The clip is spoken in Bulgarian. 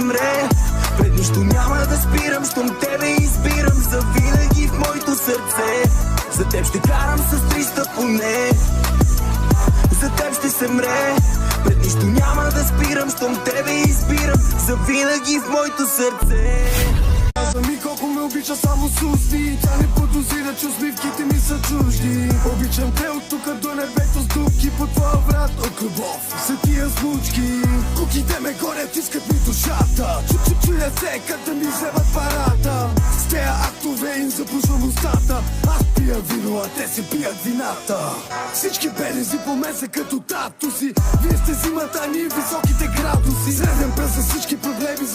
мре. Пред нищо няма да спирам, щом тебе избирам завинаги в моето сърце. За теб ще карам с 300 поне, за теб ще се мре. Пред нищо няма да спирам, щом тебе избирам завинаги в моето сърце. Каза ми колко ме обича само с усти. Тя не подозира, че усмивките ми са чужди. Обичам те от тука до небето с дупки по твоя врат от любов са тия случки. Куките ме гонят, искат ми душата. Чуя се как да ми вземат парата. С тея актове им запушвам устата. Аз пия вино, а те се пият вината. Всички белези по мен са като татуси. Вие сте зимата, ние високите градуси. Среден пръст за всички проблеми.